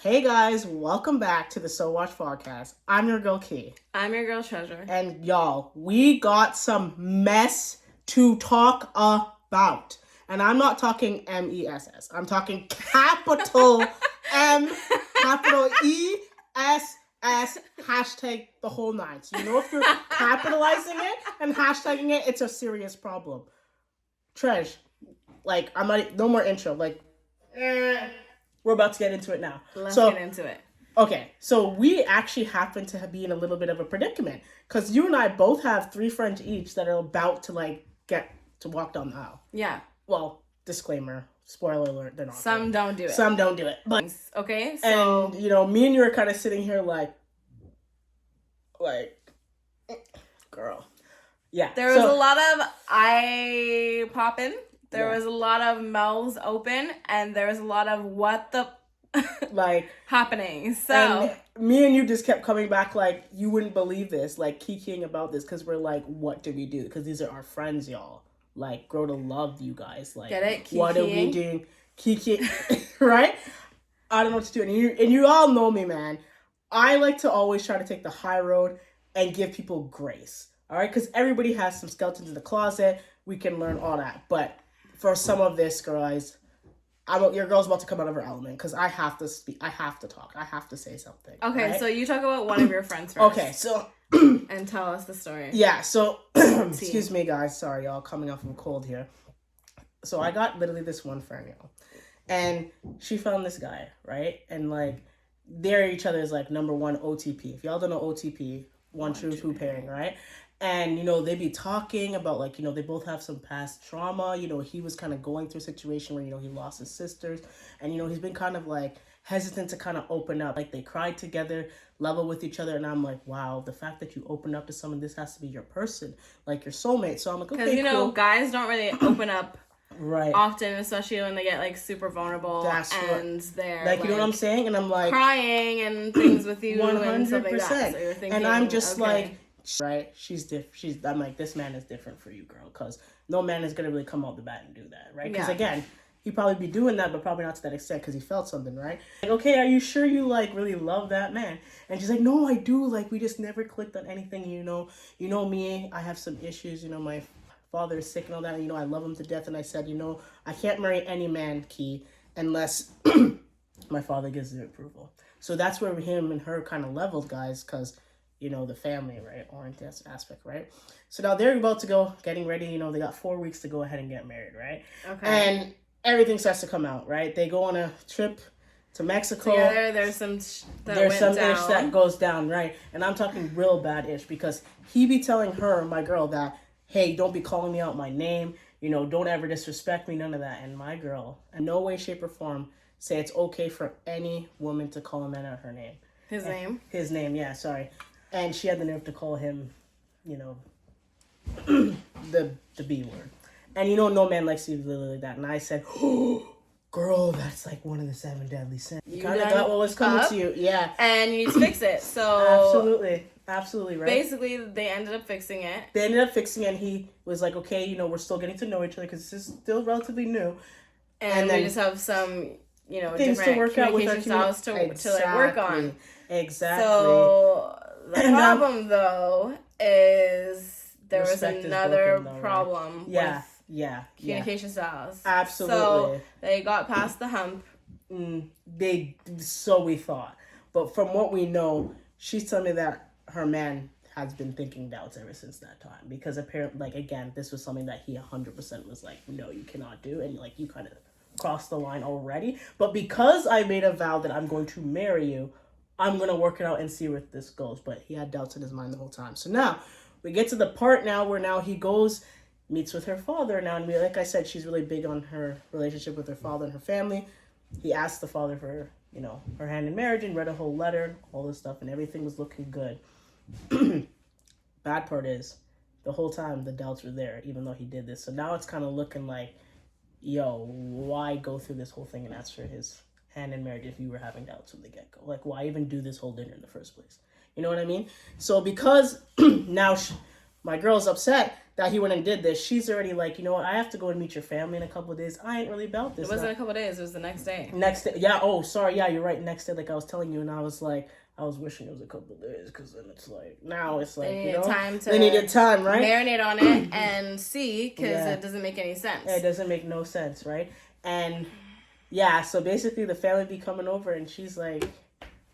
Hey guys, welcome back to the So Watch podcast. I'm your girl Key. I'm your girl Treasure. And y'all, we got some mess to talk about. And I'm not talking MESS. I'm talking capital M, capital ESS, hashtag the whole nine. So if you're capitalizing it and hashtagging it, it's a serious problem. Tresh, I'm not, no more intro. We're about to get into it now. Let's get into it. Okay, so we actually happen to be in a little bit of a predicament because you and I both have 3 friends each that are about to get to walk down the aisle. Yeah. Well, disclaimer, spoiler alert, they're not. Some don't do it. Some don't do it. But okay, so and me and you are kind of sitting here like girl. Yeah. There was a lot of eye popping. There was a lot of mouths open, and there was a lot of what the happening. So and me and you just kept coming back you wouldn't believe this, kikiing about this because we're what do we do? Because these are our friends, y'all. Grow to love you guys. Get it? Kikiing? What are we doing? Kikiing, right? I don't know what to do. And you all know me, man. I like to always try to take the high road and give people grace. All right? Because everybody has some skeletons in the closet. We can learn all that. But for some of this, guys, your girl's about to come out of her element because I have to speak. I have to talk. I have to say something. Okay, right? So you talk about one of your friends first. Okay, so and tell us the story. Yeah, so excuse me, guys. Sorry, y'all. Coming off of a cold here. So I got literally this one friend, y'all, and she found this guy, right? And they're each other's number one OTP. If y'all don't know OTP, one true two pairing, right? And, they be talking about, they both have some past trauma. He was kind of going through a situation where, he lost his sisters. And, he's been kind of, hesitant to kind of open up. They cried together, level with each other. And I'm like, wow, the fact that you open up to someone, this has to be your person, your soulmate. So I'm like, okay, because, cool. Guys don't really open up right often, especially when they get, super vulnerable. That's and right. They're, you know what I'm saying? And I'm crying and things with you 100%. And stuff like that. So you're thinking, and I'm just okay. Right, she's different. I'm like, this man is different for you, girl, because no man is gonna really come out the bat and do that, right? Because again, he'd probably be doing that, but probably not to that extent because he felt something, right? Okay, are you sure you really love that man? And she's like, no, I do. We just never clicked on anything. You know me. I have some issues. My father is sick and all that. And, I love him to death. And I said, I can't marry any man, Key, unless my father gives the approval. So that's where him and her kind of leveled, guys, because. The family, right? Oriented aspect, right? So now they're about to go, getting ready. They got 4 weeks to go ahead and get married, right? Okay. And everything starts to come out, right? They go on a trip to Mexico. Together, there's some ish that goes down, right? And I'm talking real bad ish because he be telling her, my girl, that, hey, don't be calling me out my name. Don't ever disrespect me, none of that. And my girl, in no way, shape, or form, say it's okay for any woman to call a man out her name. His name, yeah, sorry. And she had the nerve to call him, the B word. And no man likes you literally that. And I said, oh, girl, that's one of the 7 deadly sins. You kind of got what was coming to you. Yeah. And you need to fix it. So Absolutely, right? Basically, they ended up fixing it. And he was like, okay, we're still getting to know each other because this is still relatively new. And then we just have some, things different to work out with our styles to work on. Exactly. So the problem, though, is there was another problem with communication styles. Absolutely. So they got past the hump. So we thought. But from what we know, she's telling me that her man has been thinking doubts ever since that time. Because apparently, again, this was something that he 100% was like, no, you cannot do. And, you kind of crossed the line already. But because I made a vow that I'm going to marry you, I'm going to work it out and see where this goes. But he had doubts in his mind the whole time. So now, we get to the part now where now he goes, meets with her father now. And like I said, she's really big on her relationship with her father and her family. He asked the father for, her hand in marriage and read a whole letter, all this stuff. And everything was looking good. Bad part is, the whole time the doubts were there, even though he did this. So now it's kind of looking like, yo, why go through this whole thing and ask for his hand in marriage if you were having doubts from the get-go? Why even do this whole dinner in the first place? You know what I mean? So because now my girl's upset that he went and did this. She's already like, you know what, I have to go and meet your family in a couple of days. I ain't really about this. It wasn't a couple of days. It was the next day. Next day. Yeah. Oh, sorry. Yeah, you're right. Next day, like I was telling you, and I was like, I was wishing it was a couple of days, because then it's like, now it's like, you know, they needed time, right? Marinate on it and see, because it doesn't make any sense. It doesn't make no sense, right? And yeah, so basically the family be coming over, and she's like,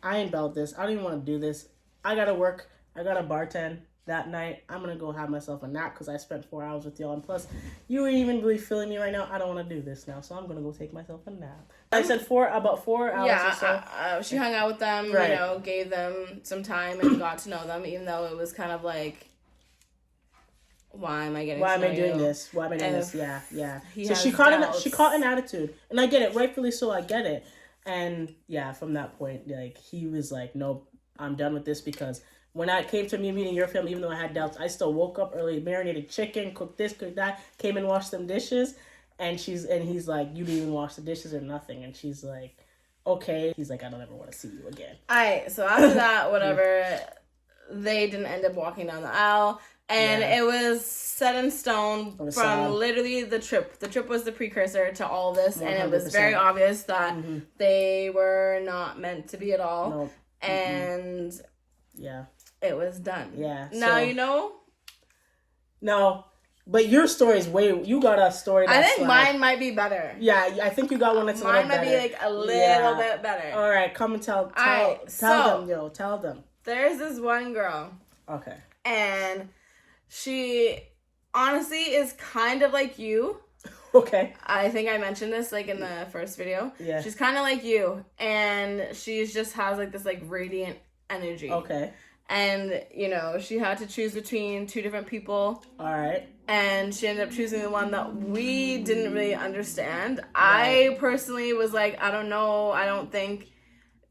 I ain't about this. I don't even want to do this. I gotta work. I gotta bartend that night. I'm gonna go have myself a nap because I spent 4 hours with y'all, and plus you ain't even really feeling me right now. I don't want to do this now, so I'm gonna go take myself a nap. I said about 4 hours or so. She hung out with them, you know, gave them some time and got to know them, even though it was kind of like, why am I doing this? Why am I doing this? Yeah. So she caught an attitude, and I get it, rightfully so. I get it, and yeah, from that point, like he was like, nope, I'm done with this, because when I came to me meeting your family, even though I had doubts, I still woke up early, marinated chicken, cooked this, cooked that, came and washed them dishes. And he's like, you didn't even wash the dishes or nothing. And she's like, okay. He's like, I don't ever want to see you again. Alright, so after that, whatever, they didn't end up walking down the aisle. And it was set in stone from literally the trip. The trip was the precursor to all this. 100%. And it was very obvious that they were not meant to be at all. Nope. And it was done. Yeah. Now, you know? No. But your story is you got a story that's I think mine might be better. Yeah, I think you got one that's a little better. Mine might be like a little bit better. All right, come and tell them. There's this one girl. Okay. And she honestly is kind of like you. Okay. I think I mentioned this like in the first video. Yeah. She's kind of like you, and she just has like this like radiant energy. Okay. And, you know, she had to choose between two different people. All right. And she ended up choosing the one that we didn't really understand. Right. I personally was like, I don't know. I don't think,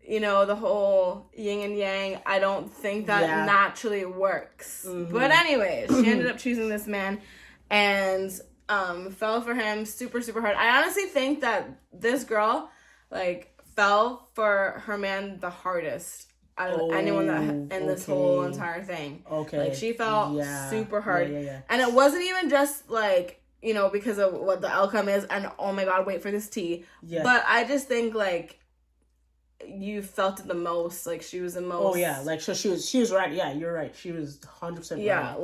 you know, the whole yin and yang, I don't think that naturally works. Mm-hmm. But anyways, she ended up choosing this man and fell for him super, super hard. I honestly think that this girl, like, fell for her man the hardest out of anyone that in this whole entire thing. Okay. Like, she felt super hard. Yeah. And it wasn't even just, like, you know, because of what the outcome is and, oh my God, wait for this tea. Yeah. But I just think, like, you felt it the most. Like, she was the most. Oh, yeah. Like, so she was right. Yeah, you're right. She was 100% right. Yeah,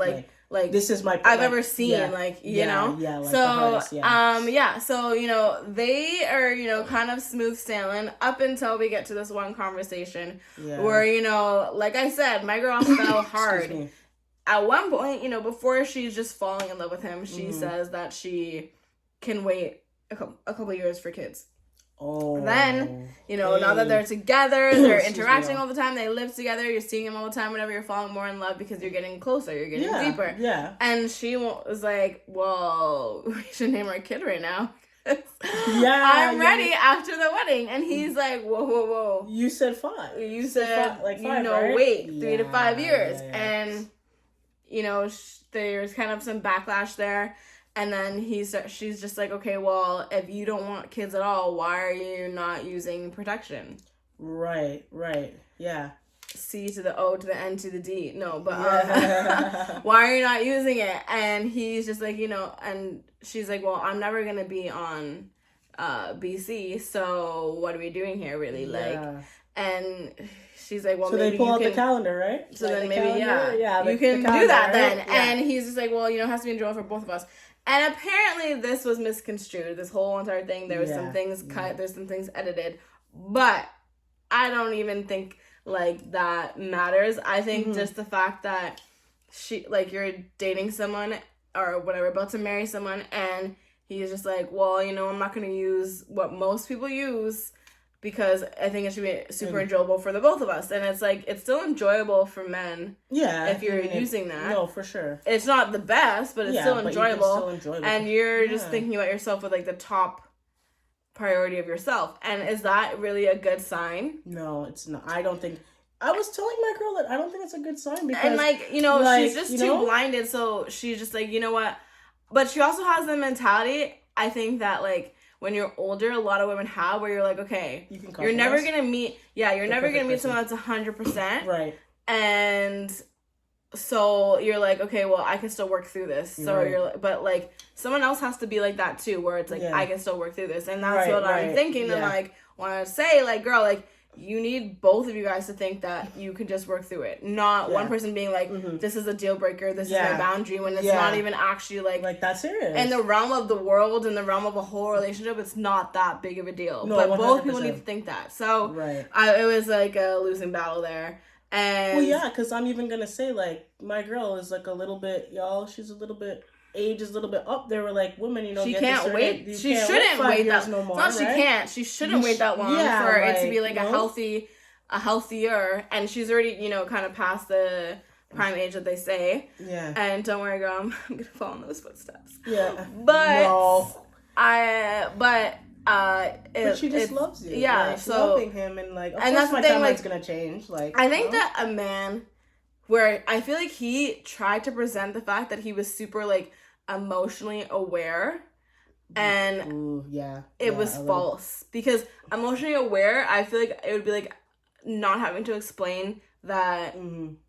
like this is my I've ever seen, like, you know? Yeah, like so, the hardest, so, you know, they are, you know, kind of smooth sailing up until we get to this one conversation where, you know, like I said, my girl fell hard. At one point, you know, before she's just falling in love with him, she says that she can wait a couple years for kids. Oh. Then, you know, now that they're together, they're interacting all the time, they live together, you're seeing him all the time, whenever you're falling more in love because you're getting closer, you're getting deeper. Yeah. And she was like, well, we should name our kid right now. I'm ready after the wedding. And he's like, whoa. You said 5. You said, like 5, you know, right? wait, 3 to 5 years. And, you know, there's kind of some backlash there. And then she's just like, okay, well, if you don't want kids at all, why are you not using protection? Right, yeah. C to the O to the N to the D. No, but why are you not using it? And he's just like, you know, and she's like, well, I'm never going to be on BC, so what are we doing here, really? Like, and she's like, well, so maybe they pull out the calendar, right? So like then maybe, you can do that then. Right? And he's just like, well, you know, it has to be enjoyable for both of us. And apparently this was misconstrued, this whole entire thing. There was some things cut, there's some things edited. But I don't even think, like, that matters. I think just the fact that you're dating someone or whatever, about to marry someone, and he's just like, well, you know, I'm not going to use what most people use because I think it should be super enjoyable for the both of us. And it's like, it's still enjoyable for men. Yeah. If you're using that. No, for sure. It's not the best, but it's still enjoyable. And you're just thinking about yourself with, like, the top priority of yourself. And is that really a good sign? No, it's not. I don't think. I was telling my girl that I don't think it's a good sign because. And, like, you know, she's just too blinded. So she's just like, you know what? But she also has the mentality, I think, that, like, when you're older, a lot of women have, where you're like, okay, you're never going to meet, someone that's 100%. Right. And So you're like, okay, well, I can still work through this. So you're like, but like someone else has to be like that too, where it's like, I can still work through this. And that's what I'm thinking. And like, want to say, like, girl, like, you need both of you guys to think that you can just work through it. Not one person being like, this is a deal breaker, this is my boundary, when it's not even actually like that serious. In the realm of the world, in the realm of a whole relationship, it's not that big of a deal. No, but 100%. Both people need to think that. So it was like a losing battle there. And because I'm even gonna say, like, my girl is like a little bit, she's a little bit, age is a little bit up there. We're like, women, she can't wait. She shouldn't wait that no more. No, she can't. She shouldn't wait that long for it to be like a healthier. And she's already, kind of past the prime age that they say. Yeah. And don't worry, girl, I'm gonna follow in those footsteps. Yeah. But she just loves you. Yeah, like, so loving him and like, of course that's my timeline's gonna change. Like, I think that a man, where I feel like he tried to present the fact that he was super like emotionally aware, and it was false, because emotionally aware, I feel like it would be like not having to explain that.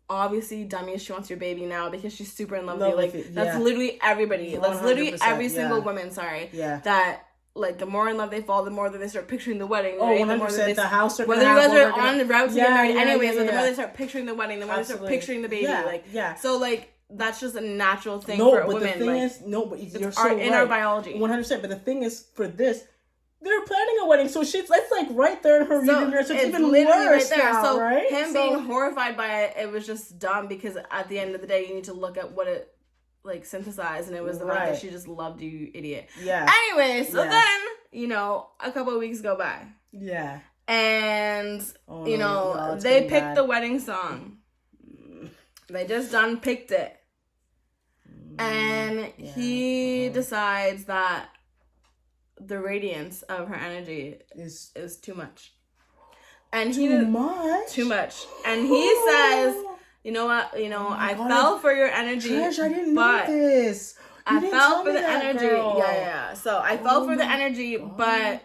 Obviously, dummy, she wants your baby now because she's super in love with you. Like, that's literally everybody. That's literally every single woman. That. Like, the more in love they fall, the more that they start picturing the wedding. Oh, right? 100%. The house. Whether you guys are on the route to get married anyways, the more they start picturing the wedding, the more they start picturing the baby. So, like, that's just a natural thing for a woman. But the thing is, you're so right. In our biology. 100%. But the thing is, for this, they're planning a wedding. So that's like right there in her reading mirror. So it's even worse now, so right? Him being horrified by it, it was just dumb, because at the end of the day, you need to look at what it like synthesized, and it was the fact that she just loved you, idiot. Yeah. Anyway, so then, a couple of weeks go by. Yeah. And, they picked the wedding song. They just done picked it. And he decides that the radiance of her energy is too much. And too much? And he says, you know what? I fell for your energy. Trish, I didn't know this. I fell for the energy. Girl. Yeah. So I fell for the energy, but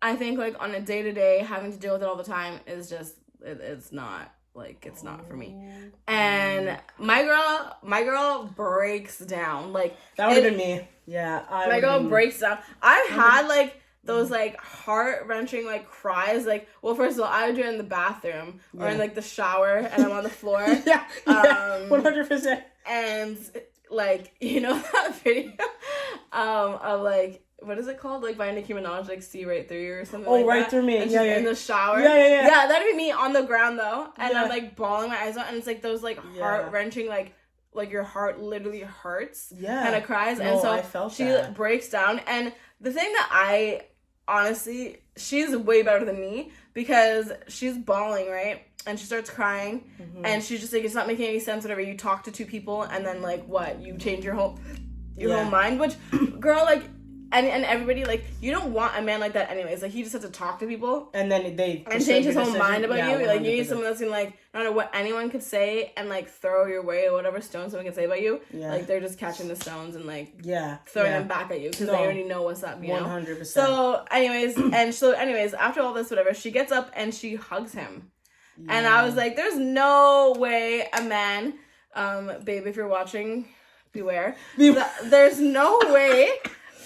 I think like on a day-to-day, having to deal with it all the time is just it's not for me. And my girl breaks down. Like, that would have been me. Yeah. My girl breaks down. I've had like those like heart-wrenching like cries. Like, well, first of all, I would do it in the bathroom or in like the shower, and I'm on the floor. 100%. And like, that video of like, what is it called? Like by Nicki Minaj, like See Right Through You or something. Oh, Right Through Me. And she's in the shower. Yeah, that'd be me on the ground though, and I'm like bawling my eyes out, and it's like those like heart-wrenching like your heart literally hurts kind of cries. And so she breaks down. And the thing that I honestly, she's way better than me, because she's bawling, right? And she starts crying, and she's just like, it's not making any sense. Whatever, you talk to two people, and then like what, you change your whole mind. Which, girl, like, and everybody, like, you don't want a man like that anyways. Like, he just has to talk to people, and then and change his whole mind about you. 100%. Like, you need someone that's gonna like, no matter what anyone could say, and like throw your way or whatever stone someone can say about you. Like, they're just catching the stones and like throwing them back at you, because they already know what's up. 100%. So anyways, after all this, whatever, she gets up and she hugs him. And I was like, there's no way a man, babe, if you're watching, beware. There's no way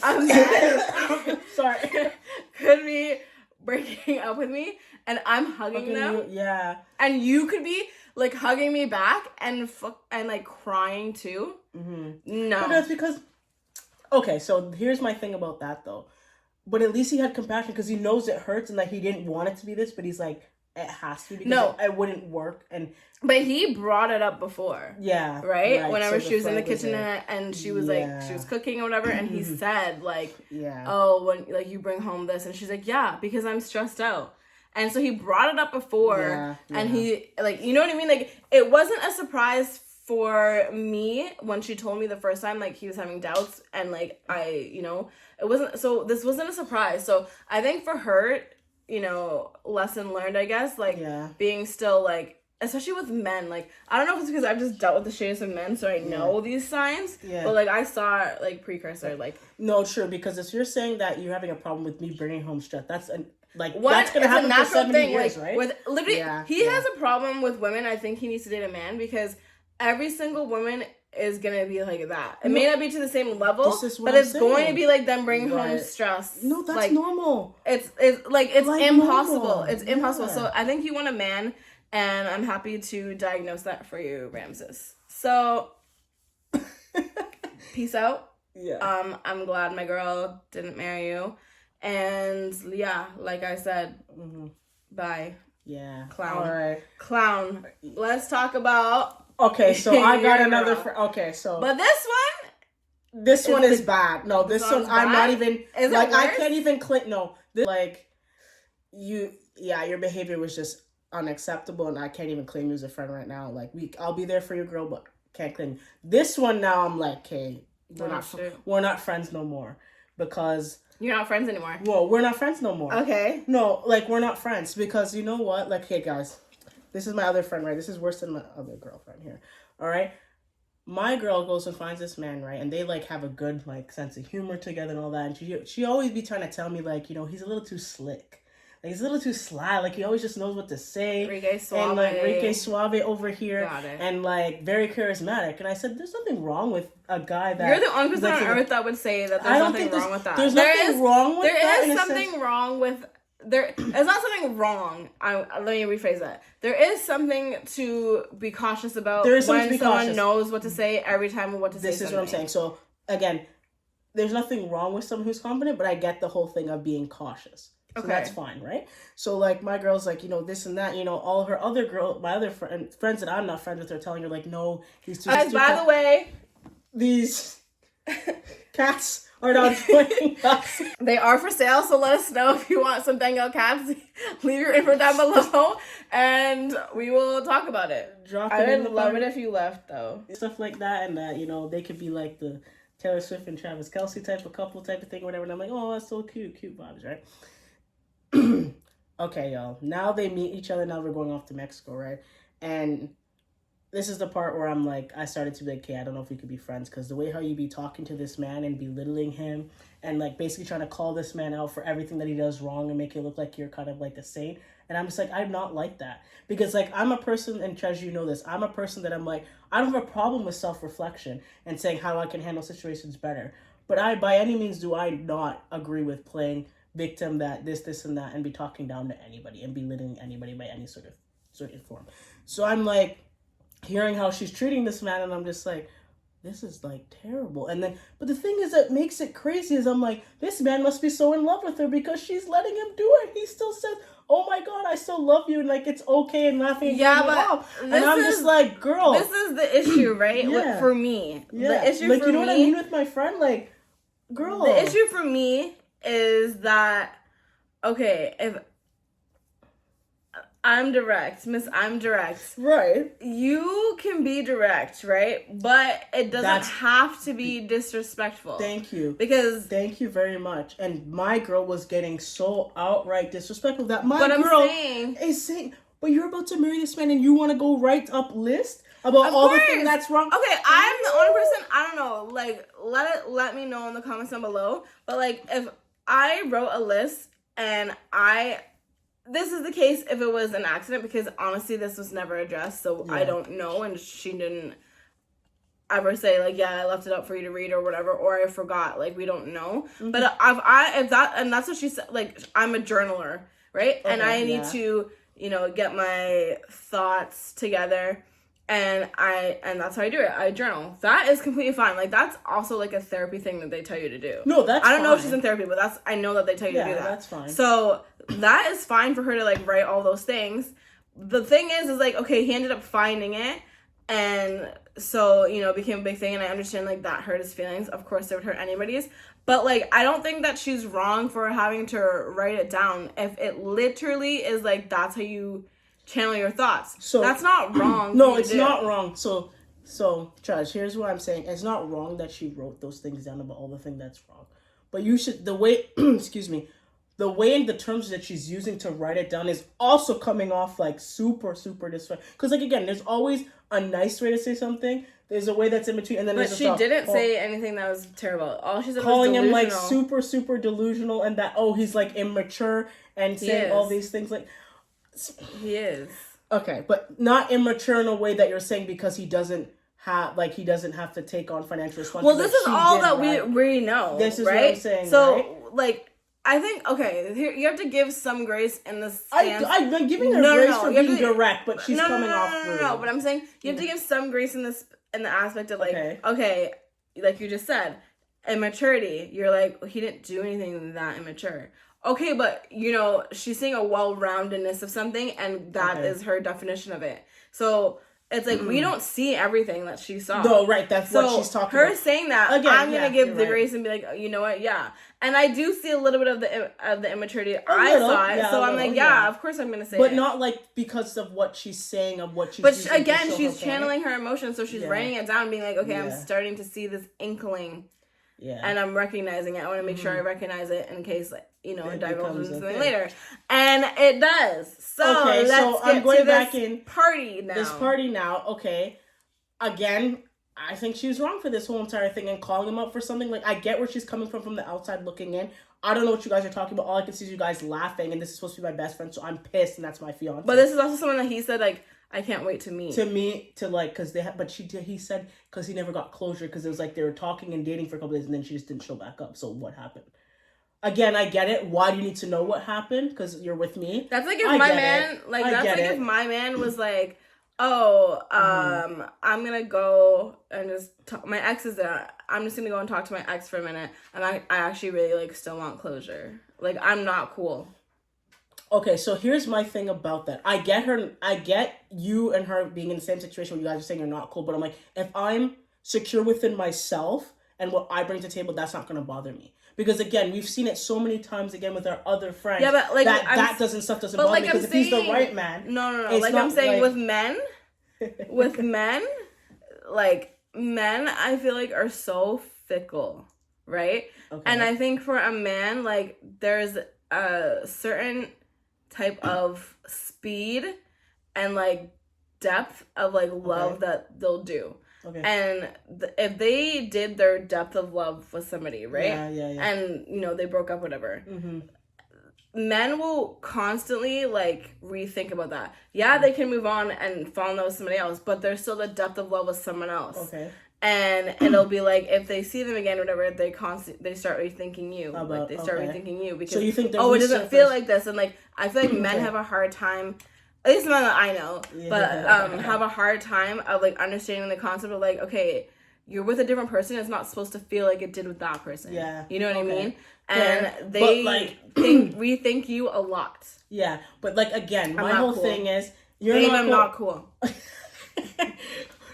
a man could be breaking up with me and I'm hugging them. And you could be like hugging me back and like crying too. No. But that's because, okay, so here's my thing about that though. But at least he had compassion, because he knows it hurts and that he didn't want it to be this, but he's like, it has to, because it wouldn't work. But he brought it up before. Right? Whenever she was in the kitchen and she was like, she was cooking or whatever, and he said like, oh, when like you bring home this, and she's like, yeah, because I'm stressed out. And so he brought it up before, and he, like, you know what I mean? Like, it wasn't a surprise for me when she told me the first time, like, he was having doubts, and like, it wasn't, so this wasn't a surprise. So I think for her, lesson learned, I guess, like, being still, like, especially with men, like, I don't know if it's because I've just dealt with the shades of men, so I know these signs, but, like, I saw, like, precursor, like... No, true, because if you're saying that you're having a problem with me bringing home stress, that's, that's gonna happen for 70 years, right? With, literally, he has a problem with women. I think he needs to date a man, because every single woman is gonna be like that. It may not be to the same level, but it's going to be like them bringing home stress. No, that's normal. It's impossible. Normal. It's impossible. So I think you want a man, and I'm happy to diagnose that for you, Ramses. So peace out. Yeah. I'm glad my girl didn't marry you, and yeah, like I said, bye. Yeah. Clown. All right. Clown. Let's talk about. Okay, so I got another. Okay, so. But this one is bad. No, this one I'm not even. Is like it worse? I can't even click. No, your behavior was just unacceptable, and I can't even claim you as a friend right now. Like I'll be there for your girl, but can't claim. This one now, I'm like, okay, we're not friends no more because. You're not friends anymore. Well, we're not friends no more. Okay. No, like we're not friends because you know what? Like, hey guys. This is my other friend, right? This is worse than my other girlfriend here. All right? My girl goes and finds this man, right? And they, like, have a good, like, sense of humor together and all that. And she always be trying to tell me, like, you know, he's a little too slick. Like, he's a little too sly. Like, he always just knows what to say. Rique Suave. And, like, Rique Suave over here. Got it. And, like, very charismatic. And I said, there's nothing wrong with a guy that... You're the only person on earth that would say that there's nothing wrong with that. There's nothing wrong with that. There is something wrong with... It's not something wrong. Let me rephrase that. There is something to be cautious about when someone knows what to say every time and what to say. This is what I'm saying. So, again, there's nothing wrong with someone who's confident, but I get the whole thing of being cautious. So that's fine, right? So, like, my girl's like, you know, this and that, you know, all her other my other friends that I'm not friends with are telling her, like, no, he's too... By the way... These cats... are not joining us. They are for sale, so let us know if you want some Bengal cats. Leave your info down below, and we will talk about it. I would love it if you left, though. Stuff like that, and that, you know, they could be like the Taylor Swift and Travis Kelce type of couple type of thing or whatever, and I'm like, oh, that's so cute vibes, right? Okay, y'all. Now they meet each other. Now we're going off to Mexico, right? And... this is the part where I'm like, I started to be like, okay, I don't know if we could be friends because the way how you be talking to this man and belittling him and like basically trying to call this man out for everything that he does wrong and make it look like you're kind of like a saint. And I'm just like, I'm not like that because like I'm a person, and Treasure, you know this, I'm a person that I'm like, I don't have a problem with self-reflection and saying how I can handle situations better. But I, by any means, do I not agree with playing victim that this and that and be talking down to anybody and belittling anybody by any sort of form. So I'm like, hearing how she's treating this man, and I'm just like, this is like terrible. And then, but the thing is that makes it crazy is I'm like, this man must be so in love with her because she's letting him do it. He still says, oh my God, I still love you, and like it's okay, and laughing. Yeah, but and I'm just like, girl, this is the issue, right? Yeah. For me, the issue like, for you know me, what I mean with my friend, like, girl. The issue for me is that, okay, if I'm direct. Right. You can be direct, right? But it doesn't have to be disrespectful. Thank you. Because... thank you very much. And my girl was getting so outright disrespectful that my girl is saying, but you're about to marry this man and you want to go right up list about all the things that's wrong? Okay, I'm the only person, I don't know, like, let me know in the comments down below. But, like, if I wrote a list and this is the case if it was an accident, because honestly this was never addressed, so I don't know, and she didn't ever say like, yeah, I left it up for you to read or whatever, or I forgot, like, we don't know. Mm-hmm. But if that's what she said, like, I'm a journaler, right? Okay, and I need to, you know, get my thoughts together, and that's how I do it. I journal. That is completely fine. Like, that's also like a therapy thing that they tell you to do. No, that's I don't know if she's in therapy, but I know that they tell you to do that. That's fine. So that is fine for her to like write all those things. The thing is like, okay, he ended up finding it, and so, you know, it became a big thing, and I understand like that hurt his feelings. Of course, it would hurt anybody's. But like, I don't think that she's wrong for having to write it down. If it literally is like, that's how you channel your thoughts. So that's not wrong. No, it's not wrong. So Trash, here's what I'm saying. It's not wrong that she wrote those things down about all the things that's wrong. But you should, the way, excuse me, the way and the terms that she's using to write it down is also coming off like super, super disrespectful. Because like, again, there's always a nice way to say something. There's a way that's in between. And then but she didn't say anything that was terrible. All she said calling was delusional. him like super, super delusional, and that, oh, he's like immature and saying all these things like... He is. Okay, but not immature in a way that you're saying because he doesn't have to take on financial responsibility. Well, this is all that we really know. This is right? What I'm saying. So, right? Like, I think, okay, here, you have to give some grace in this stance. I'm giving her grace for being direct, but she's coming off rude. No, but I'm saying you have to give some grace in the aspect of, like, okay, like you just said, immaturity. You're like, he didn't do anything that immature. Okay, but, you know, she's saying a well-roundedness of something, and that is her definition of it. So it's like, we don't see everything that she saw. No, right, that's what she's talking about. Her saying that, again, I'm going to give the grace and be like, oh, you know what, yeah. And I do see a little bit of the immaturity. I saw it, so I'm like, yeah, of course I'm going to say it. But not, like, because of what she's saying, of what she's But again, she's channeling her emotions, so she's writing it down, being like, okay, I'm starting to see this inkling. Yeah. And I'm recognizing it. I want to make sure I recognize it in case, like, you know, it divulges into something later. And it does. So, okay, so I'm going back in party now. This party now, okay. Again, I think she was wrong for this whole entire thing and calling him up for something. Like, I get where she's coming from the outside looking in. I don't know what you guys are talking about. All I can see is you guys laughing, and this is supposed to be my best friend, so I'm pissed, and that's my fiance. But this is also someone that he said, like, I can't wait to meet. Because he said, because he never got closure, because it was like they were talking and dating for a couple days, and then she just didn't show back up. So what happened? Again, I get it. Why do you need to know what happened? Because you're with me. That's like if if my man was like, oh, I'm gonna go and just talk. My ex is there. I'm just gonna go and talk to my ex for a minute, and I actually really like still want closure. Like, I'm not cool. Okay, so here's my thing about that. I get you and her being in the same situation where you guys are saying you're not cool, but I'm like, if I'm secure within myself and what I bring to the table, that's not gonna bother me. Because again, we've seen it so many times again with our other friends. Yeah, but like stuff doesn't bother me. Because if he's the right man, no. Like I'm saying, like, with men, like men, I feel like are so fickle, right? Okay. And I think for a man, like there's a certain type of speed and like depth of like love that they'll do. Okay. And if they did their depth of love with somebody, right? Yeah. And, you know, they broke up, whatever. Mm-hmm. Men will constantly, like, rethink about that. Yeah, they can move on and fall in love with somebody else, but there's still the depth of love with someone else. Okay. And it'll be like, if they see them again or whatever, they start rethinking you. Rethinking you. Because, so you think it doesn't feel like this. And, like, I feel like men have a hard time... At least none that I know, but have a hard time of like understanding the concept of like, okay, you're with a different person. It's not supposed to feel like it did with that person. Yeah, you know what I mean. And they rethink you a lot. Yeah, but like again, my whole thing is I'm not cool.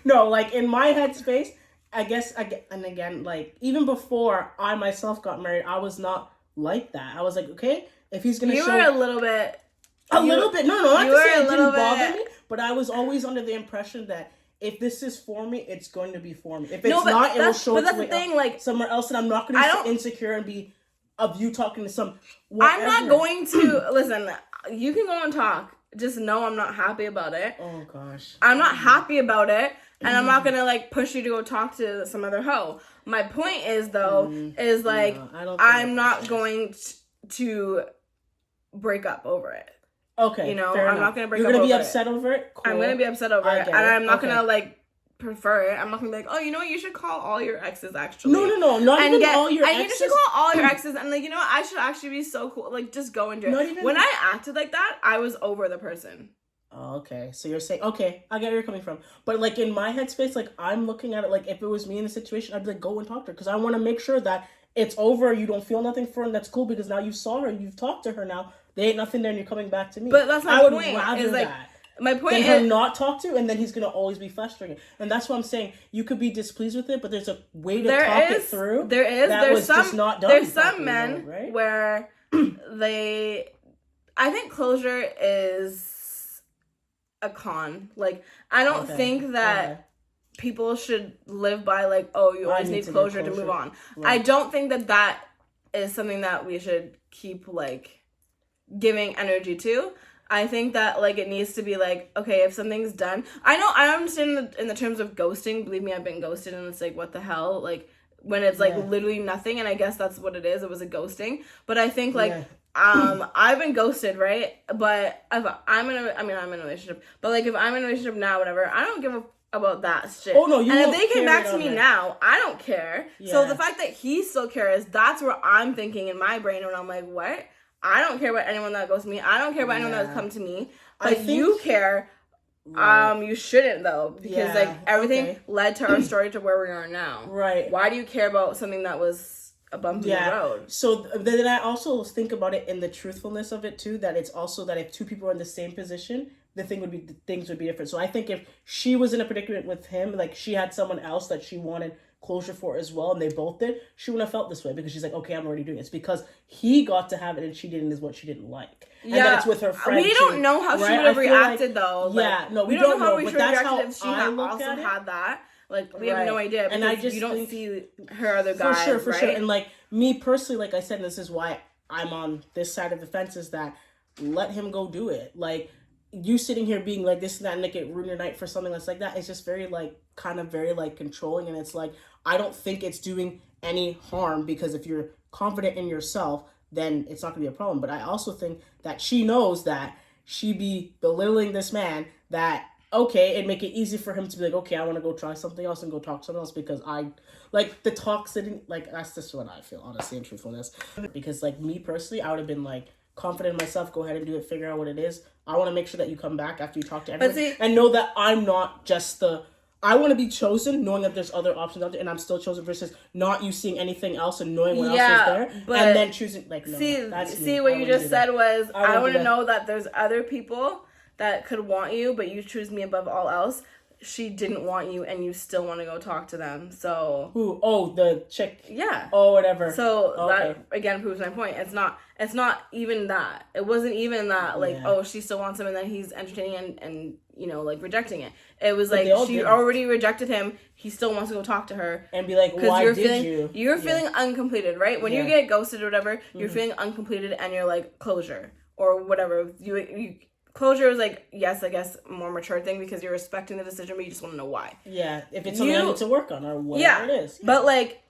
No, like in my headspace, I guess and again, like even before I myself got married, I was not like that. I was like, okay, if he's gonna were a little bit. Little bit. No, not to say it didn't bother me, but I was always under the impression that if this is for me, it's going to be for me. If it's not, it will show its way somewhere else, and I'm not going to be insecure and be of you talking to some. Whatever. I'm not going to listen. You can go and talk. Just know I'm not happy about it. Oh gosh, I'm not happy about it, and I'm not gonna like push you to go talk to some other hoe. My point is though, is like I'm not going to break up over it. Okay, you know, I'm not gonna break up. You're gonna be upset over it. Cool. I'm gonna be upset over it, and I'm not gonna like prefer it. I'm not gonna be like, oh, you know what? You should call all your exes. Actually, no, not even all your exes. And you should call all your exes, and like, you know what? I should actually be so cool. Like, just go and do it. When I acted like that, I was over the person. Oh, okay, so you're saying, okay, I get where you're coming from, but like in my headspace, like I'm looking at it like if it was me in the situation, I'd be like, go and talk to her because I want to make sure that it's over. You don't feel nothing for her, and that's cool because now you saw her, you've talked to her now. There ain't nothing there and you're coming back to me. But that's my point. I would rather like, that. My point is her not talk to, and then he's gonna always be frustrated. And that's what I'm saying. You could be displeased with it, but there's a way to talk it through. There's some men right? where I think closure is a con. Like I don't think that people should live by like, oh, you always need closure to move on. Right. I don't think that is something that we should keep like giving energy to. I think that like it needs to be like, okay, if something's done, I understand in the terms of ghosting. Believe me, I've been ghosted, and it's like, what the hell, like when it's like literally nothing. And I guess that's what it is. It was a ghosting. But I think like I've been ghosted, right? But if I'm in a relationship, but like if I'm in a relationship now, whatever, I don't give a about that shit. Oh no, you and if they came back to me now, I don't care. Yeah. So the fact that he still cares, that's what I'm thinking in my brain when I'm like, what? I don't care about anyone that goes to me. I don't care about anyone that's come to me. But you care. Right. You shouldn't though, because like everything led to our story to where we are now. Right. Why do you care about something that was a bump in the road? So then I also think about it in the truthfulness of it too, that it's also that if two people are in the same position, things would be different. So I think if she was in a predicament with him, like she had someone else that she wanted closure for as well, and they both did, she wouldn't have felt this way, because she's like, okay, I'm already doing this, because he got to have it and she didn't, is what she didn't like. And then it's with her friend. We don't know how she would have reacted though. Like, no, we don't know, but that's how if she also had that. Like, we have no idea, because you don't see her other guys, For sure. And like, me personally, like I said, this is why I'm on this side of the fence, is that let him go do it. Like, you sitting here being like this and that and like it ruin your night for something that's like that, it's just very like kind of very like controlling. And it's like, I don't think it's doing any harm, because if you're confident in yourself, then it's not gonna be a problem. But I also think that she knows that she be belittling this man, that okay, it'd make it easy for him to be like, okay, I want to go try something else and go talk to someone else, because I like the toxicity. Like, that's just what I feel, honestly, and truthfulness. Because like me personally, I would have been like confident in myself, go ahead and do it, figure out what it is. I want to make sure that you come back after you talk to everyone, and know that I'm not just I want to be chosen, knowing that there's other options out there, and I'm still chosen, versus not you seeing anything else and knowing what else is there, and then choosing. Like, no, see what you just said was, I want to know that there's other people that could want you, but you choose me above all else. She didn't want you, and you still want to go talk to them. So who? Oh, the chick. Yeah. Oh, whatever. So that again proves my point. It's not even that. It wasn't even that. Like, oh, she still wants him, and then he's entertaining and you know, like rejecting it. It was like she already rejected him. He still wants to go talk to her and be like, why did you? You're feeling uncompleted, right? When you get ghosted or whatever, you're feeling uncompleted, and you're like, closure or whatever. You closure is like, yes, I guess more mature thing, because you're respecting the decision, but you just want to know why. Yeah, if it's something I need to work on or whatever it is. Yeah. But like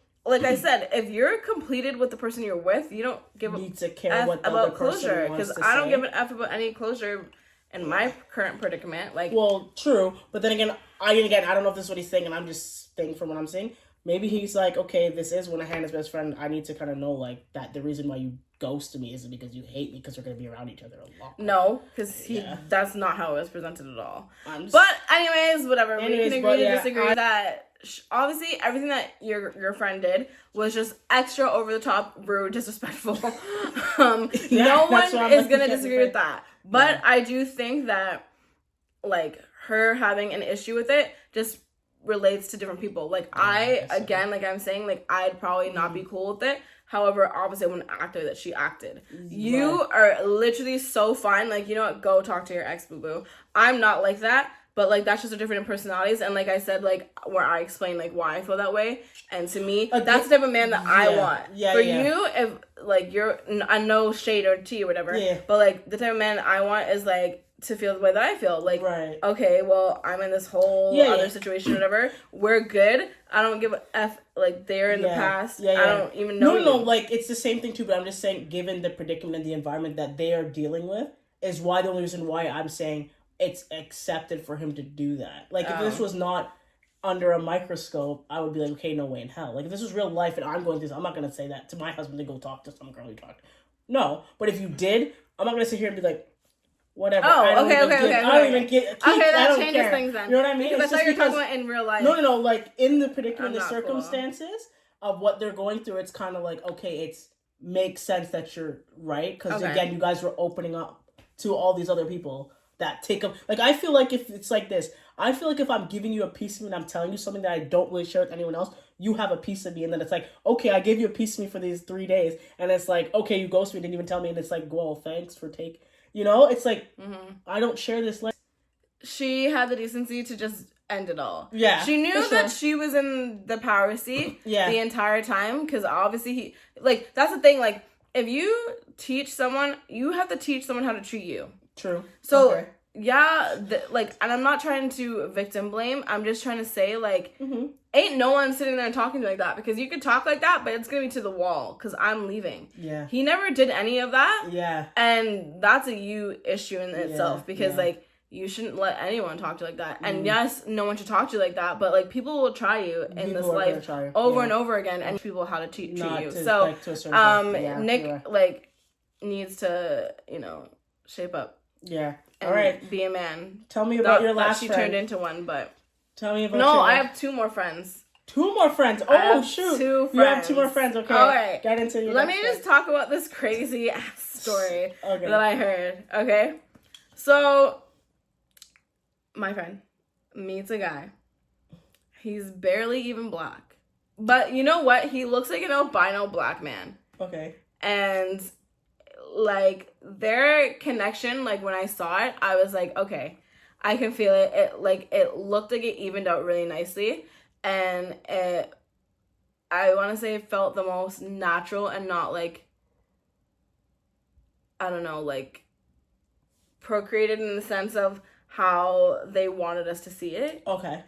I said, if you're completed with the person you're with, you don't give a F about closure, because I don't give an F about any closure in my current predicament. Like, well, true, but then again, I don't know if this is what he's saying, and I'm just saying from what I'm saying. Maybe he's like, okay, this is when I hand his best friend. I need to kind of know like that the reason why you ghost me isn't because you hate me, because we're gonna be around each other a lot. No, because that's not how it was presented at all. But anyways, whatever. We can agree to disagree. That obviously everything that your friend did was just extra over the top, rude, disrespectful. No one is gonna disagree with that. But I do think that like her having an issue with it just relates to different people. Like again, like I'm saying, like I'd probably not be cool with it. However, obviously I wouldn't act the way that she acted. You are literally so fine. Like, you know what? Go talk to your ex, boo-boo. I'm not like that. But, like, that's just a different personalities. And, like I said, like, where I explained, like, why I feel that way. And to me, that's the type of man that I want. For you, if, like, you're, no shade or tea or whatever. Yeah. But, like, the type of man I want is, like, to feel the way that I feel. Like, okay, well, I'm in this whole other situation or whatever. We're good. I don't give a F. Like, they're in the past. I don't even know No, like, it's the same thing, too. But I'm just saying, given the predicament and the environment that they are dealing with, is why the only reason why I'm saying it's accepted for him to do that. Like, if this was not under a microscope, I would be like, okay, no way in hell. Like, if this was real life and I'm going through this, I'm not going to say that to my husband to go talk to some girl he talked to. No. But if you did, I'm not going to sit here and be like, whatever. Oh, okay. I don't even get. Okay, that changes things then. You know what I mean? Because I thought you were talking about in real life. No. Like, in the predicament, the circumstances of what they're going through, it's kind of like, okay, it's makes sense that you're right. Because, again, you guys were opening up to all these other people that take up. Like, I feel like if it's like this, I feel like if I'm giving you a piece of me and I'm telling you something that I don't really share with anyone else, you have a piece of me, and then it's like, okay, I gave you a piece of me for these 3 days, and it's like, okay, you ghosted me, didn't even tell me, and it's like, well, thanks for taking. You know, it's like, I don't share this. She had the decency to just end it all. Yeah. She knew that she was in the power seat the entire time, because obviously that's the thing, like, if you teach someone, you have to teach someone how to treat you. True. So like, and I'm not trying to victim blame. I'm just trying to say, like, ain't no one sitting there and talking to you like that, because you could talk like that, but it's gonna be to the wall, because I'm leaving. Yeah. He never did any of that. Yeah. And that's a you issue in itself, because, like, you shouldn't let anyone talk to you like that. And yes, no one should talk to you like that, but, like, people will try you in this life over and over again, and people how to treat you. So, like, Nick, like, needs to, you know, shape up. Yeah. All right. Be a man. Tell me about your last friend. She turned into one, but... Tell me about No, I have 2 more friends. 2 more friends? Oh, shoot. 2 friends. You have 2 more friends. Okay. All right. Get into your Let me just talk about this crazy ass story that I heard. Okay? So, my friend meets a guy. He's barely even black. But you know what? He looks like an albino black man. Okay. And, like, their connection, like, when I saw it, I was like, okay, I can feel it. It looked like it evened out really nicely. And I want to say it felt the most natural and not, like, I don't know, like, procreated in the sense of how they wanted us to see it. Okay.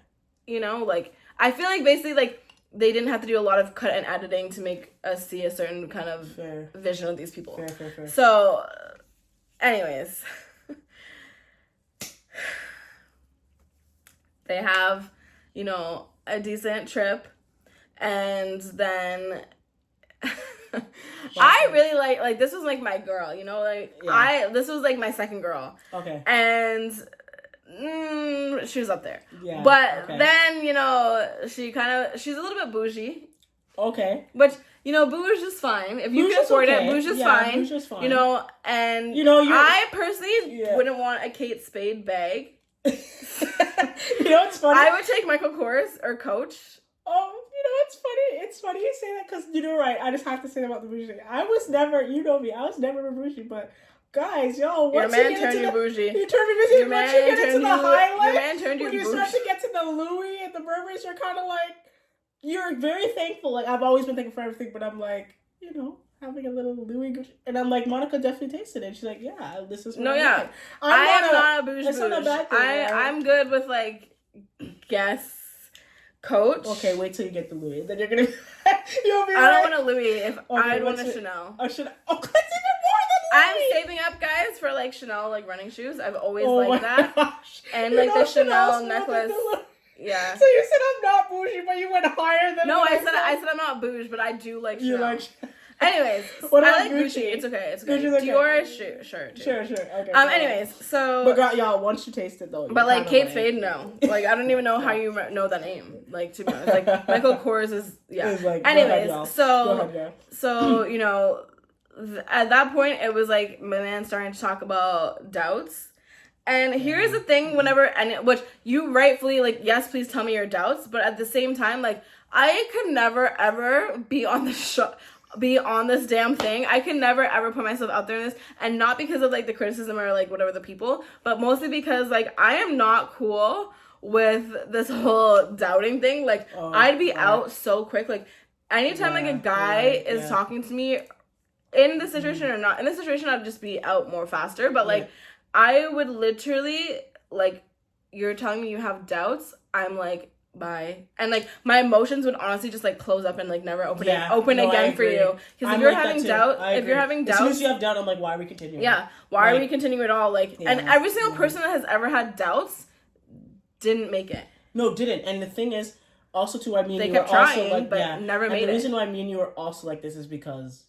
You know, like, I feel like basically, like, they didn't have to do a lot of cut and editing to make us see a certain kind of vision of these people. Fair. So, anyways, they have, you know, a decent trip, and then I really like, this was, like, my girl, you know, like, this was, like, my second girl. Okay. And... she was up there. Yeah. But then, you know, she's a little bit bougie. Okay. But, you know, bouge is fine. If you can afford it, bouge is fine. Bouge is fine. You know, and I personally wouldn't want a Kate Spade bag. You know what's funny? I would take Michael Kors or Coach. Oh, you know what's funny? It's funny you say that, because, you know, right, I just have to say about the bougie. I was never, you know me, I was never a bougie, but... Guys, once your man turned you bougie. You turned me bougie. Once you get into the highlight, your man turned you when you start to get to the Louis and the Burberrys, you're kind of like, you're very thankful. Like, I've always been thankful for everything, but I'm like, you know, having a little Louis Gucci. And I'm like, Monica definitely tasted it. She's like, yeah, this is what I'm not a bougie. It's not a bad thing. I'm good with, like, Coach. Okay, wait till you get the Louis. Then you're going to you'll be I don't want a Louis. I'd want a Chanel. A Chanel. Oh, that's even more than Louis. I'm saving up, guys, for, like, Chanel, like, running shoes. I've always liked that. Gosh. And, like, the Chanel necklace. Yeah. So you said I'm not bougie, but you went higher than No, I said I'm not bougie, but I do like Chanel. You like Anyways, what I like Gucci. It's okay. It's okay. Dior is sure. Sure. Okay. Anyways, so. But y'all, once you taste it though. But like Kate Spade, no. Like I don't even know how you know that name. Like to be honest, like Michael Kors is Like, anyways, so you know, at that point it was like my man starting to talk about doubts. And here's the thing, which you rightfully, like, yes, please tell me your doubts, but at the same time, like, I could never, ever be on this damn thing. I could never, ever put myself out there in this, and not because of, like, the criticism or, like, whatever the people, but mostly because, like, I am not cool with this whole doubting thing. Like, I'd be out so quick. Like, anytime, like, a guy is talking to me in this situation or not, in this situation, I'd just be out more faster, but, like, I would literally, like, you're telling me you have doubts, I'm like, bye. And, like, my emotions would honestly just, like, close up and, like, never open again for you. Because if you're having doubt, as soon as you have doubt, I'm like, why are we continuing? Yeah, why are we continuing at all? Like, and every single person that has ever had doubts didn't make it. No, didn't. And the thing is, also, too, I mean, they kept trying, like, but never made it. And the reason why me and you were also like this is because,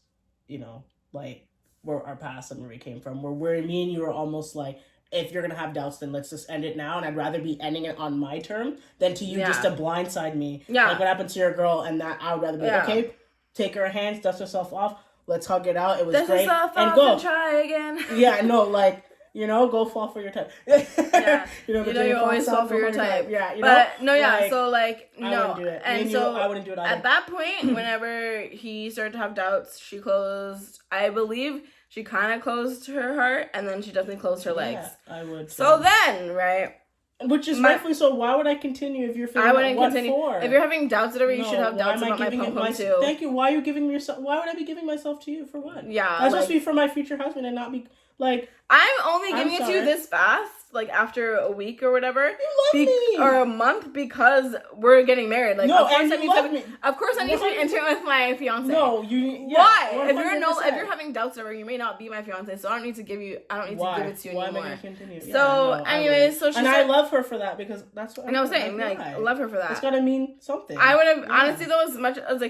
you know, like, where our past and where we came from, where me and you were almost like, if you're gonna have doubts, then let's just end it now, and I'd rather be ending it on my term than to you just to blindside me. Yeah. Like what happened to your girl, and that I would rather be like, okay, take her hands, dust herself off, let's hug it out. It was great, and go and try again. Yeah, no, like, you know, go fall for your type. Yeah. you know you always fall for your type. Yeah, you know. But no, like, so like no, I wouldn't do it. And so I wouldn't do it either. At that point, whenever he started to have doubts, she closed. I believe she kind of closed her heart, and then she definitely closed her legs. Yeah, I would. So then, right. Which is rightfully so. Why would I continue if you're feeling I wouldn't continue. For? If you're having doubts whatever, you should have doubts about my pum-pum too. Thank you. Why are you giving yourself? Why would I be giving myself to you for what? Yeah, that's supposed to be for my future husband and not be Like, I'm only giving it to you this fast, like after a week or whatever. You love me. Or a month because we're getting married. Like, no, of course and I you need love to. Me. Of course, I need to be intimate with my fiance. No, you. Yeah, why? 100%. If you're having doubts over, you may not be my fiance, so I don't need to give you. I don't need to give it to you why anymore. Why am I gonna continue? So, anyways, so she and said, I love her for that because that's what. And I was saying, like, I love her for that. It's gotta mean something. I would have honestly though, as much as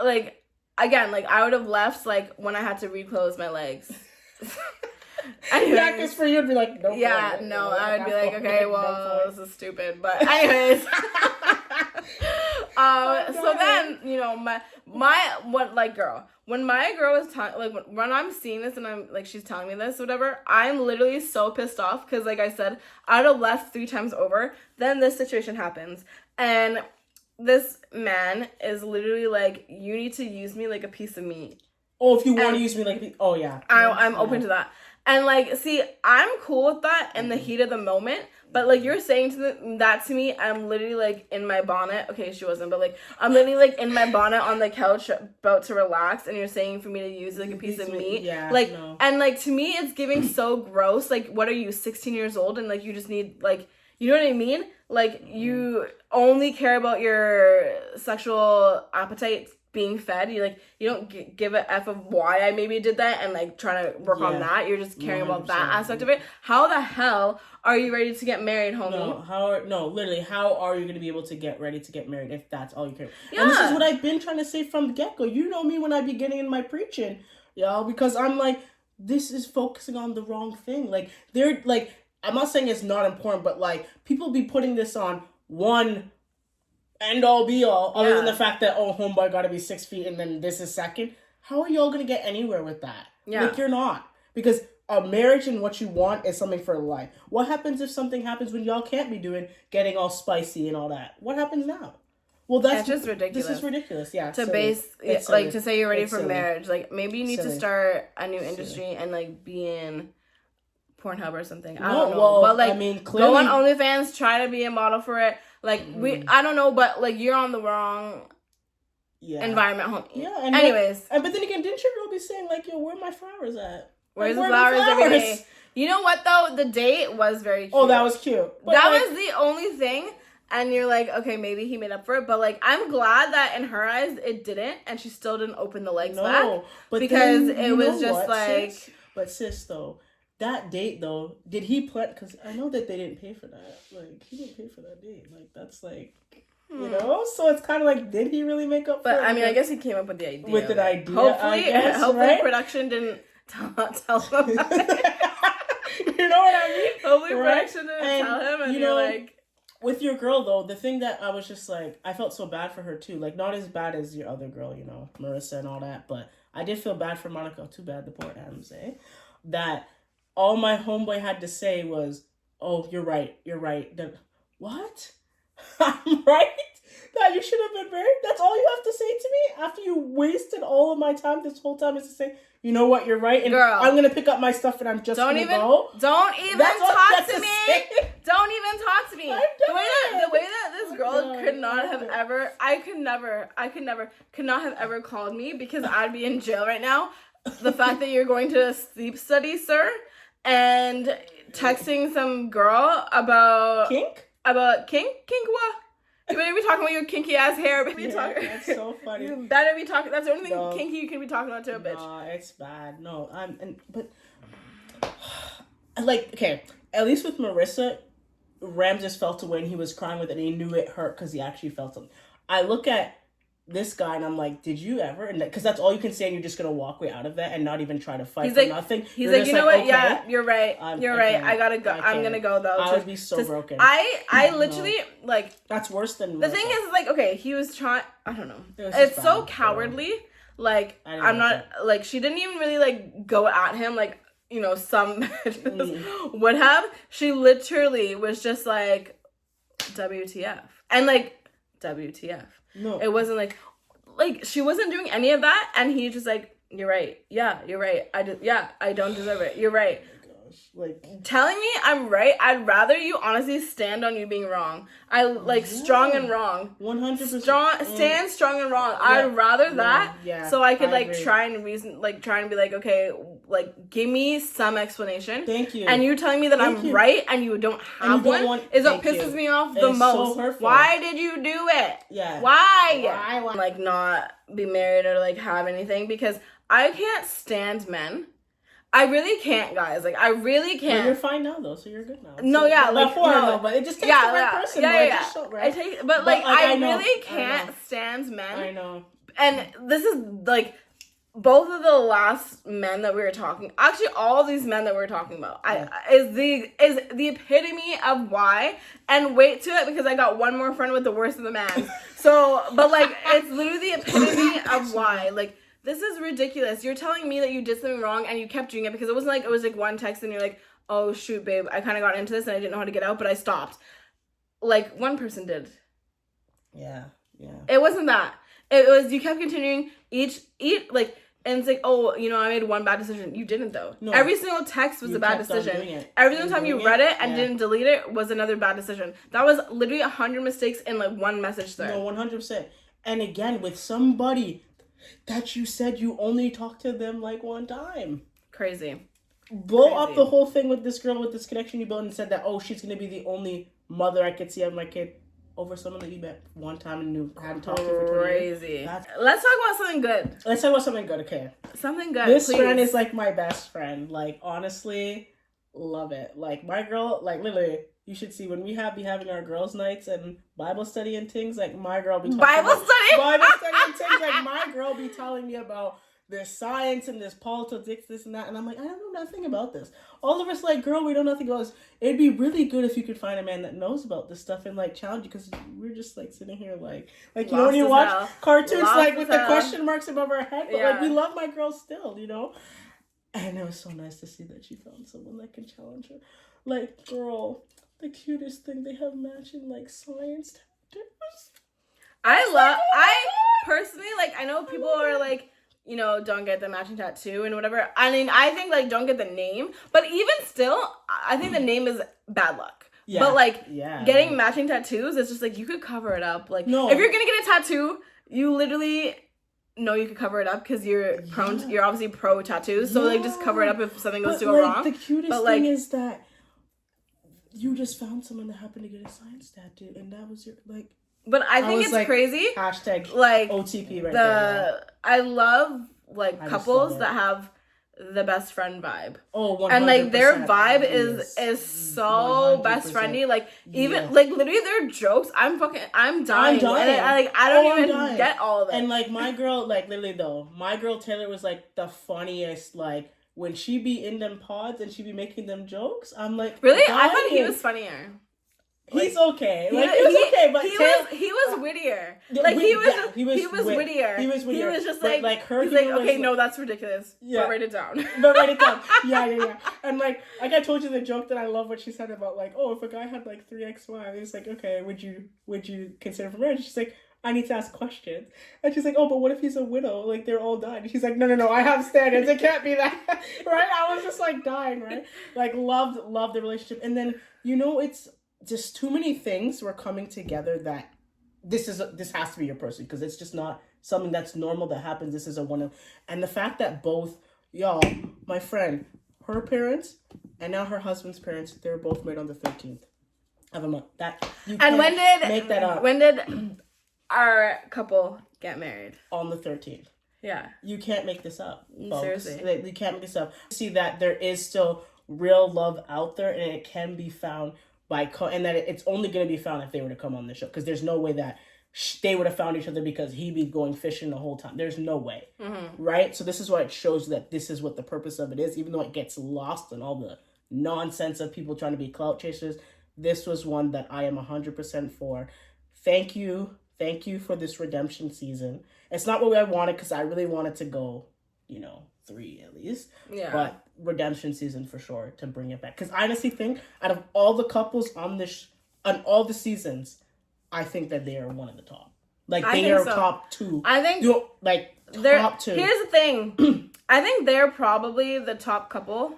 like again, like I would have left like when I had to reclose my legs. Yeah, because for you it'd be like, no. Yeah, no, I would be like, okay, well, this is stupid. But anyways, so then when my girl is when I'm seeing this and I'm like she's telling me this whatever, I'm literally so pissed off because like I said, I'd have left 3 times over. Then this situation happens and this man is literally like, you need to use me like a piece of meat. Oh, if you want to use me like a piece, oh yeah, I'm open to that. And, like, see, I'm cool with that in the heat of the moment. But, like, you're saying that to me, I'm literally, like, in my bonnet. Okay, she wasn't. But, like, I'm literally, like, in my bonnet on the couch about to relax. And you're saying for me to use, like, a piece of meat. Yeah, like, no. And, like, to me, it's giving so gross. Like, what are you, 16 years old? And, like, you just need, like, you know what I mean? Like, you only care about your sexual appetite being fed. You don't give a F of why I maybe did that and like trying to work on that. You're just caring about that aspect of it. How the hell are you ready to get married, homie? Literally, how are you going to be able to get ready to get married if that's all you care? Yeah. And this is what I've been trying to say from the get-go. You know me when I be getting in my preaching, because I'm like, this is focusing on the wrong thing. Like, they're like, I'm not saying it's not important, but like, people be putting this on one end all be all, other than the fact that, oh, homeboy gotta be 6 feet and then this is second. How are y'all gonna get anywhere with that? Yeah. Like, you're not. Because a marriage and what you want is something for life. What happens if something happens when y'all can't be getting all spicy and all that? What happens now? Well, that's just ridiculous. This is ridiculous, yeah. To say you're ready for marriage. Like, maybe you need to start a new industry and, like, be in Pornhub or something. I don't know. Well, but, like, I mean, clearly, go on OnlyFans, try to be a model for it. Like, I don't know, but, like, you're on the wrong environment, homie. Yeah, anyways. But then again, didn't your girl be saying, like, yo, where are my flowers at? Where's the flowers every day? You know what, though? The date was very cute. Oh, that was cute. But that was the only thing. And you're like, okay, maybe he made up for it. But, like, I'm glad that in her eyes it didn't. And she still didn't open the legs back. But because it was just like... Sis? But sis, though, that date, though, did he plan? Because I know that they didn't pay for that. Like, he didn't pay for that date. Like, that's like, you know? So it's kind of like, did he really make up for it? But, I mean, I guess he came up with the idea. With an idea, Hopefully production didn't tell him about it. You know what I mean? Hopefully production didn't tell him. And you're like... With your girl, though, the thing that I was just like, I felt so bad for her, too. Like, not as bad as your other girl, Marissa and all that. But I did feel bad for Monica. Too bad, the poor Ramses. That... all my homeboy had to say was, oh, you're right. What? I'm right? That you should have been married? That's all you have to say to me? After you wasted all of my time this whole time is to say, you know what, you're right. And girl, I'm going to pick up my stuff and I'm just going to go. Don't even talk to me. Don't even talk to me. The way that this girl could not have ever, could not have ever called me because I'd be in jail right now. The fact that you're going to a sleep study, sir, and texting some girl about kink? About kink what? You better be talking about your kinky ass hair. That's so funny. You better be talking. That's the only thing kinky you can be talking about to a bitch. Nah, it's bad. No, but like, okay, at least with Marissa, Ramses felt a way and he was crying with it and he knew it hurt because he actually felt something. I look at this guy and I'm like, did you ever? And because that's all you can say and you're just gonna walk way out of that and not even try to fight for nothing. He's like, you know what? Okay, yeah, you're right. You're right. I gotta go. I'm gonna go though. I would be so broken. I literally like. That's worse than the thing is like, okay, he was trying. I don't know. It's so cowardly. Like I'm not like she didn't even really like go at him like some would have. She literally was just like WTF and like WTF. No. It wasn't like she wasn't doing any of that and he just like, you're right. Yeah, you're right. I don't deserve it. You're right. Oh my gosh. Like telling me I'm right, I'd rather you honestly stand on you being wrong. I like strong and wrong. 100%. Stand strong and wrong. Yeah. I'd rather that. Yeah. So I could try and reason try and be like, okay, like, give me some explanation. Thank you. And you're telling me that I'm right and you don't have one is what pisses me off the most. So hurtful. Why did you do it? Yeah. Why? Like, not be married or, like, have anything, because I can't stand men. I really can't, guys. Like, I really can't. But you're fine now, though, so you're good now. No, so, yeah, like, no, but it just takes the right person. Yeah. Right? But like, I really can't stand men. I know. And this is, like, both of the last men that we were talking, actually all of these men that we're talking about, is the epitome of why. And wait to it, because I got one more friend with the worst of the man. So, but, like, it's literally the epitome of why. Like, this is ridiculous. You're telling me that you did something wrong and you kept doing it, because it wasn't like, it was like one text and you're like, oh shoot, babe, I kind of got into this and I didn't know how to get out, but I stopped. Like, one person did. Yeah. It wasn't that. It was, you kept continuing each, like, and it's like, oh, you know, I made one bad decision. You didn't, though. No. Every single text was a bad decision. Every single time you read it and didn't delete it was another bad decision. That was literally 100 mistakes in, like, one message thread. No, 100%. And again, with somebody that you said you only talked to them, like, one time. Crazy. Blow up the whole thing with this girl, with this connection you built, and said that, oh, she's going to be the only mother I could see of my kid, over someone that you met one time and you hadn't talked to for 20 years. Crazy. Let's talk about something good. Let's talk about something good, okay? Something good, This friend is, like, my best friend. Like, honestly, love it. Like, my girl, like, literally, you should see when we be having our girls' nights and Bible study and things, like, my girl be talking Bible study and things, like, my girl be telling me about this science and this politics, this and that, and I'm like, I don't know nothing about this. All of us, like, girl, we know nothing about this. It'd be really good if you could find a man that knows about this stuff and, like, challenge you, because we're just, like, sitting here, like you know, when you watch cartoons, like, with the question marks above our head, but, like, we love my girl still, you know? And it was so nice to see that she found someone that can challenge her. Like, girl, the cutest thing, they have matching, like, science tattoos. I personally, like, I know people are, like, you know, don't get the matching tattoo and whatever. I mean, I think, like, don't get the name. But even still, I think the name is bad luck. Yeah. But, like, getting matching tattoos, it's just, like, you could cover it up. Like, no. If you're going to get a tattoo, you literally know you could cover it up because you're prone to, you're obviously pro tattoos. So, like, just cover it up if something goes to go wrong. The cutest thing is that you just found someone that happened to get a science tattoo. And that was your, like... But I think it's, like, crazy. Hashtag, like, OTP right there. I love, like, couples that have the best friend vibe. Oh, 100%. And, like, their vibe is so 100%. Best friendly. Like, even, like, literally their jokes, I'm dying. And I don't even get all of it. And, like, my girl, like, literally, though, my girl Taylor was, like, the funniest, like, when she be in them pods and she be making them jokes, I'm like... Really? I thought he was funnier. He's okay. Like, he's okay, but he was wittier. Like, he was wittier. He was just like her. He's like, okay, no, that's ridiculous. Yeah. But write it down. Yeah. And, like I told you the joke that I love what she said about, like, oh, if a guy had, like, 3 ex-wives, it's like, okay, would you consider for marriage? She's like, I need to ask questions. And she's like, oh, but what if he's a widow? Like, they're all died. And she's like, no, I have standards. It can't be that. Right? I was just, like, dying, right? Like, loved the relationship. And then, you know, it's just too many things were coming together that this has to be your person, because it's just not something that's normal that happens. This is a one of, and the fact that both y'all, my friend, her parents and now her husband's parents, they're both married on the 13th of a month. That you can't make that up. When did our couple get married? On the 13th. Yeah. You can't make this up, folks. Seriously. You can't make this up. See that there is still real love out there, and it can be found and that it's only going to be found if they were to come on the show, because there's no way that they would have found each other because he'd be going fishing the whole time. There's no way, right? So this is why it shows that this is what the purpose of it is, even though it gets lost in all the nonsense of people trying to be clout chasers. This was one that I am 100% for. Thank you for this redemption season. It's not what I wanted, because I really wanted to go, 3 at least. Yeah. But redemption season for sure to bring it back. Because I honestly think out of all the couples on this, on all the seasons, I think that they are one of the top. Like, they are top 2. I think top 2. Here's the thing. I think they're probably the top couple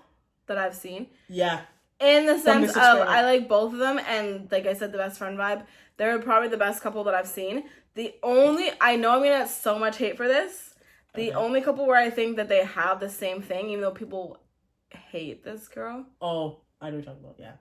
that I've seen. Yeah. In the sense of I like both of them, and like I said, the best friend vibe. They're probably the best couple that I've seen. I know I'm gonna get so much hate for this, The only couple where I think that they have the same thing, even though people hate this girl. Oh, I know what you're talking about. Yeah.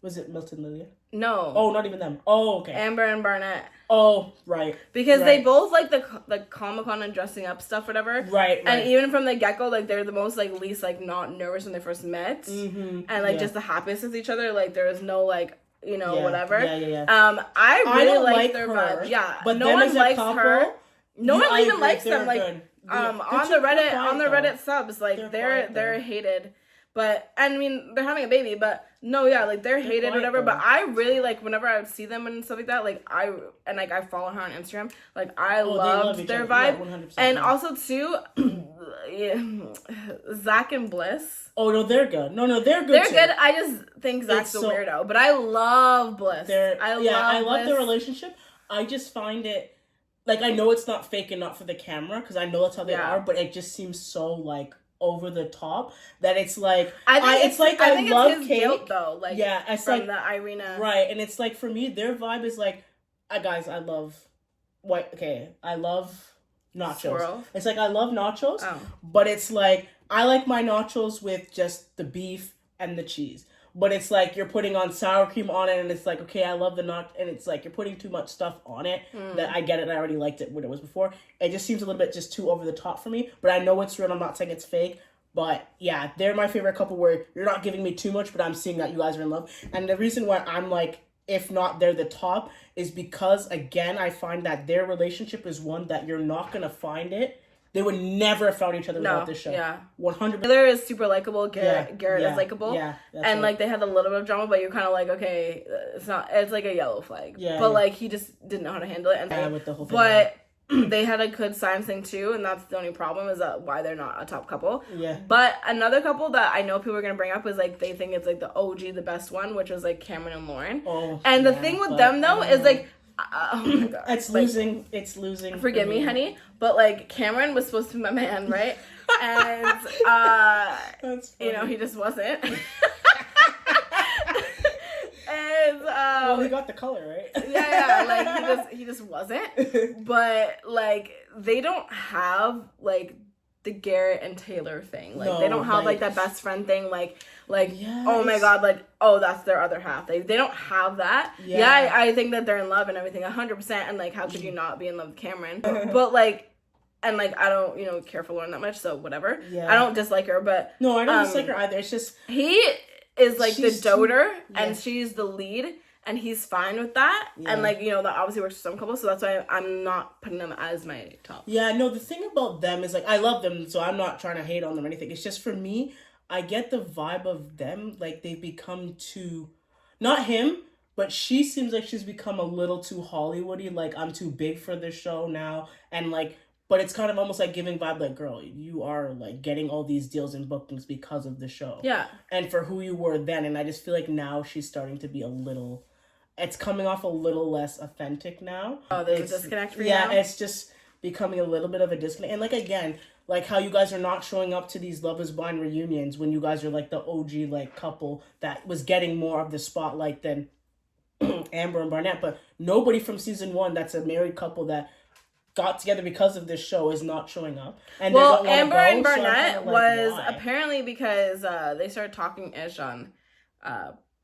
Was it Milton Lilia? No. Oh, not even them. Oh, okay. Amber and Barnett. Oh, right. Because they both like the Comic-Con and dressing up stuff, whatever. Right. And even from the get-go, like, they're the most, like, least, like, not nervous when they first met. Mm-hmm. And, like, just the happiest with each other. Like, there was no, like, you know, whatever. Yeah. I really like their vibe. Yeah. But no one likes her. No one even likes them. Like, good. on the Reddit subs, like, they're hated. But, and I mean, they're having a baby, but no, yeah, like, they're hated, whatever. But I really, like, whenever I would see them and stuff like that, like, I follow her on Instagram, like, I loved their vibe. Yeah, 100%, and also, too, Zach and Bliss. Oh, no, they're good. No, they're good, They're good. I just think Zach's a weirdo. But I love Bliss. I love their relationship. I just find it, like, I know it's not fake and not for the camera, because I know that's how they are, but it just seems so, like, over the top that it's like I think love it's his cake guilt, though, like, it's from like the Irina, right? And it's like, for me, their vibe is like, guys, I love nachos. Swirl. It's like, I love nachos, but it's like, I like my nachos with just the beef and the cheese. But it's like, you're putting on sour cream on it, and it's like, okay, I love the and it's like, you're putting too much stuff on it that I get it. I already liked it when it was before. It just seems a little bit just too over the top for me. But I know it's real. I'm not saying it's fake. But yeah, they're my favorite couple where you're not giving me too much, but I'm seeing that you guys are in love. And the reason why I'm like, if not they're the top, is because, again, I find that their relationship is one that you're not going to find it. They would never have found each other without this show. Yeah. 100%. Taylor is super likable. Garrett is likable. Yeah. And, like, they had a little bit of drama, but you're kind of like, okay, it's like a yellow flag. Yeah. But, like, he just didn't know how to handle it. And with the whole thing. But they had a good sign thing, too, and that's the only problem, is that why they're not a top couple. Yeah. But another couple that I know people are going to bring up is, like, they think it's, like, the OG, the best one, which was, like, Cameron and Lauren. Oh, and the thing with them, though, is, like, oh my god. It's losing. Forgive me, honey. But, like, Cameron was supposed to be my man, right? And you know, he just wasn't. And well, he got the color, right? Yeah, like, he just wasn't. But, like, they don't have, like, the Garrett and Taylor thing. Like, they don't have, like, that best friend thing, like yes. Oh my god, like, oh, that's their other half. They don't have that. Yeah, I think that they're in love and everything 100%, and, like, how could you not be in love with Cameron? But, like, and, like, I don't, you know, care for Lauren that much, so whatever. Yeah. I don't dislike her, but no, I don't dislike her either. It's just, he is, like, the doter, and she's the lead, and he's fine with that. Yeah. And, like, you know, that obviously works for some couples, so that's why I'm not putting them as my top. Yeah, no, the thing about them is, like, I love them, so I'm not trying to hate on them or anything. It's just, for me, I get the vibe of them, like, they've become too, not him, but she seems like she's become a little too Hollywoody, like, I'm too big for this show now, and, like, but it's kind of almost like giving vibe, like, girl, you are, like, getting all these deals and bookings because of the show. Yeah. And for who you were then, and I just feel like now she's starting to be a little, it's coming off a little less authentic now. Oh, there's a disconnect for you now? Yeah, it's just becoming a little bit of a disconnect. And, like, again, like, how you guys are not showing up to these Love is Blind reunions when you guys are, like, the OG, like, couple that was getting more of the spotlight than Amber and Barnett. But nobody from season 1 that's a married couple that got together because of this show is not showing up. And well, Amber and Barnett was apparently because they started talking ish on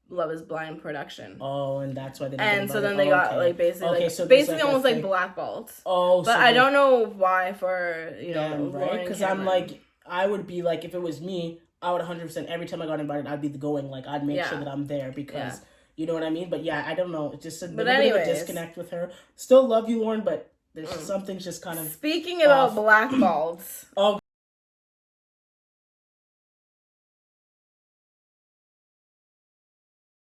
Love is Blind production. Oh, and that's why they didn't and so then they got like basically so basically like almost like blackballed. Oh, but so I don't know why for right? Because I'm like, I would be like, if it was me, I would 100% every time I got invited, I'd be going, like, I'd make sure that I'm there because you know what I mean. But yeah, I don't know. It's just a little bit of a disconnect with her. Still love you, Lauren, but there's something's just kind of speaking about blackballed. Oh.